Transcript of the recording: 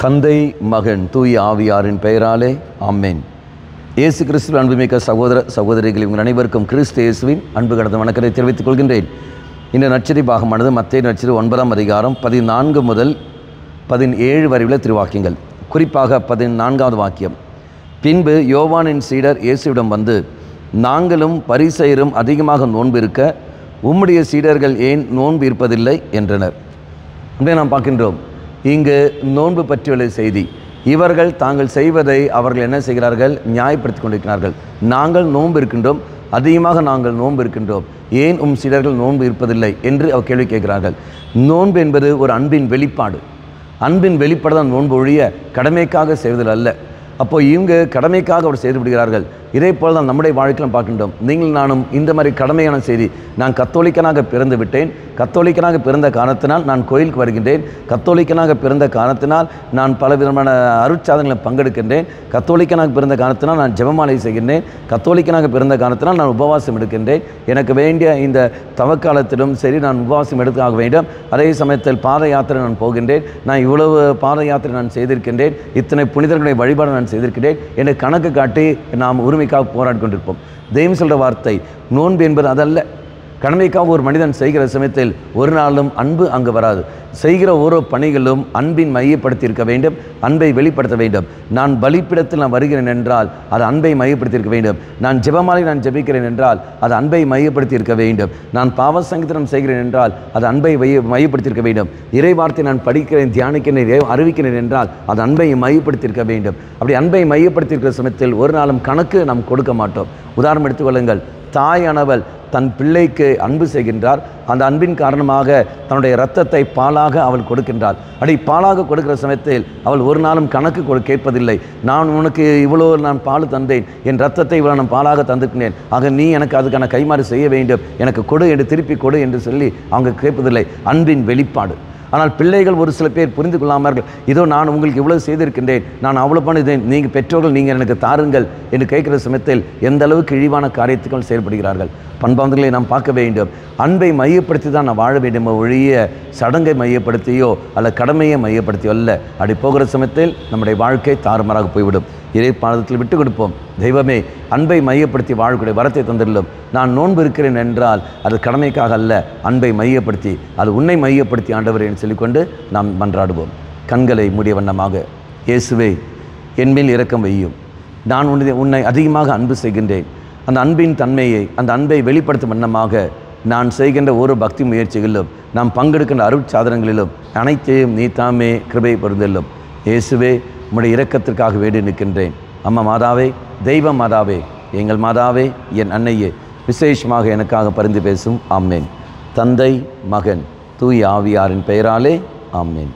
தந்தை, மகன், தூய ஆவியாரின் பெயராலே ஆமென். இயேசு கிறிஸ்துவின் அன்புமிக்க சகோதர சகோதரிகள் உங்கள் அனைவருக்கும் கிறிஸ்து இயேசுவின் அன்பு கடந்த வணக்கத்தை தெரிவித்துக் கொள்கின்றேன். இந்த நற்செய்தி பாகமானது மத்தேயு நற்செய்தி 9ஆம் அதிகாரம் 14 முதல் 17 வரை உள்ள திருவாக்கியங்கள். குறிப்பாக 14வது வாக்கியம். பின்பு யோவானின் சீடர் இயேசுவிடம் வந்து, நாங்களும் பரிசேயரும் அதிகமாக நோன்பு இருக்க உம்முடைய சீடர்கள் ஏன் நோன்பு இருப்பதில்லை என்றனர். அப்படியே நாம் பார்க்கின்றோம், இங்கு நோன்பு பற்றியுள்ள செய்தி. இவர்கள் தாங்கள் செய்வதை அவர்கள் என்ன செய்கிறார்கள்? நியாயப்படுத்தி கொண்டிருக்கிறார்கள். நாங்கள் நோன்பு இருக்கின்றோம், அதிகமாக நாங்கள் நோன்பு இருக்கின்றோம், ஏன் உம் சீடர்கள் நோன்பு இருப்பதில்லை என்று அவர் கேள்வி கேட்கிறார்கள். நோன்பு என்பது ஒரு அன்பின் வெளிப்பாடு. அன்பின் வெளிப்பாடு தான் நோன்பு ஒழிய கடமைக்காக செய்வதில் அல்ல. அப்போ இவங்க கடமைக்காக அவர் செய்து விடுகிறார்கள். இதே போல் தான் நம்முடைய வாழ்க்கையில் பார்க்கின்றோம். நீங்கள் நானும் இந்த மாதிரி கடமையான செய்தி, நான் கத்தோலிக்கனாக பிறந்து விட்டேன், கத்தோலிக்கனாக பிறந்த காரணத்தினால் நான் கோயிலுக்கு வருகின்றேன், கத்தோலிக்கனாக பிறந்த காரணத்தினால் நான் பலவிதமான அருட்சாதனைகளை பங்கெடுக்கின்றேன், கத்தோலிக்கனாக பிறந்த காரணத்தினால் நான் ஜெபமாலை செய்கின்றேன், கத்தோலிக்கனாக பிறந்த காரணத்தினால் நான் உபவாசம் எடுக்கின்றேன், எனக்கு வேண்டிய இந்த தவக்காலத்திலும் சரி நான் உபவாசம் எடுத்தாக வேண்டும், அதே சமயத்தில் பாத யாத்திரை நான் போகின்றேன், நான் இவ்வளவு பாத யாத்திரை நான் செய்திருக்கின்றேன், இத்தனை புனிதர்களுடைய வழிபாடு நான் செய்திருக்கின்றேன் என்று கணக்கு காட்டி நாம் உரிமைக்காக போராடி கொண்டிருப்போம். தெய்வம் சொல்கிற வார்த்தை, நோன்பு என்பது அதல்ல. கடமைக்காக ஒரு மனிதன் செய்கிற சமயத்தில் ஒரு நாளும் அன்பு அங்கு வராது. செய்கிற ஓரோ பணிகளும் அன்பின் மையப்படுத்தி இருக்க வேண்டும், அன்பை வெளிப்படுத்த வேண்டும். நான் பலிப்பிடத்தில் நான் வருகிறேன் என்றால் அது அன்பை மையப்படுத்தி இருக்க வேண்டும். நான் ஜெபமாலை நான் ஜெபிக்கிறேன் என்றால் அது அன்பை மையப்படுத்தி இருக்க வேண்டும். நான் பாவ சங்கீதனம் செய்கிறேன் என்றால் அது அன்பை மையப்படுத்தி இருக்க வேண்டும். இறை வார்த்தை நான் படிக்கிறேன், தியானிக்கிறேன், அறிவிக்கிறேன் என்றால் அது அன்பை மையப்படுத்தி இருக்க வேண்டும். அப்படி அன்பை மையப்படுத்தி இருக்கிற சமயத்தில் ஒரு நாளும் கணக்கு நாம் கொடுக்க மாட்டோம். உதாரணம் எடுத்துக்கொள்ளுங்கள், தாயானவள் தன் பிள்ளைக்கு அன்பு செய்கின்றார். அந்த அன்பின் காரணமாக தன்னுடைய இரத்தத்தை பாலாக அவள் கொடுக்கின்றாள். அப்படி பாலாக கொடுக்கிற சமயத்தில் அவள் ஒரு நாளும் கணக்கு கேட்பதில்லை. நான் உனக்கு இவ்வளோ நான் பால் தந்தேன், என் இரத்தத்தை இவ்வளோ நான் பாலாக தந்திருக்கிறேன், ஆக நீ எனக்கு அதுக்கான கைமாறு செய்ய வேண்டும், எனக்கு கொடு என்று திருப்பி கொடு என்று சொல்லி அவங்க கேட்பதில்லை. அன்பின் வெளிப்பாடு. ஆனால் பிள்ளைகள் ஒரு சில பேர் புரிந்து கொள்ளாமல், இதோ நான் உங்களுக்கு இவ்வளவு செய்திருக்கின்றேன், நான் அவ்வளோ பண்ணிதேன், நீங்கள் பெற்றோர்கள் நீங்கள் எனக்கு தாருங்கள் என்று கேட்கிற சமயத்தில் எந்த அளவுக்கு இழிவான காரியத்துக்கள் செயல்படுகிறார்கள். பண்பாளர்களை நாம் பார்க்க வேண்டும். அன்பை மையப்படுத்தி தான் நான் வாழ வேண்டும் ஒழிய சடங்கை மையப்படுத்தியோ அல்ல கடமையை மையப்படுத்தியோ அல்ல. அப்படி போகிற சமயத்தில் நம்முடைய வாழ்க்கை தாறுமாறாக போய்விடும். இறை பாதத்தில் விட்டு கொடுப்போம். தெய்வமே, அன்பை மையப்படுத்தி வாழக்கூடிய வரத்தை தந்துள்ளோம். நான் நோன்பு இருக்கிறேன் என்றால் அது கடமைக்காக அல்ல, அன்பை மையப்படுத்தி, அது உன்னை மையப்படுத்தி ஆண்டவர் என்று சொல்லிக்கொண்டு நாம் மன்றாடுவோம். கண்களை மூடிய வண்ணமாக, இயேசுவே என்மேல் இரக்கம் வையும். நான் உன்னை அதிகமாக அன்பு செய்கின்றேன். அந்த அன்பின் தன்மையை, அந்த அன்பை வெளிப்படுத்தும் வண்ணமாக நான் செய்கின்ற ஒரு பக்தி முயற்சிகளிலும் நாம் பங்கெடுக்கின்ற அருட்சாதனங்களிலும் அனைத்தையும் நீ தாமே கிருபை பொருந்தெல்லும். இயேசுவே, உம்முடைய இரக்கத்திற்காக வேண்டி நிற்கின்றேன். அம்மா மாதாவே, தெய்வ மாதாவே, எங்கள் மாதாவே, என் அன்னையே, விசேஷமாக எனக்காக பரிந்து பேசும். ஆமேன். தந்தை, மகன், தூய ஆவியாரின் பெயராலே ஆமேன்.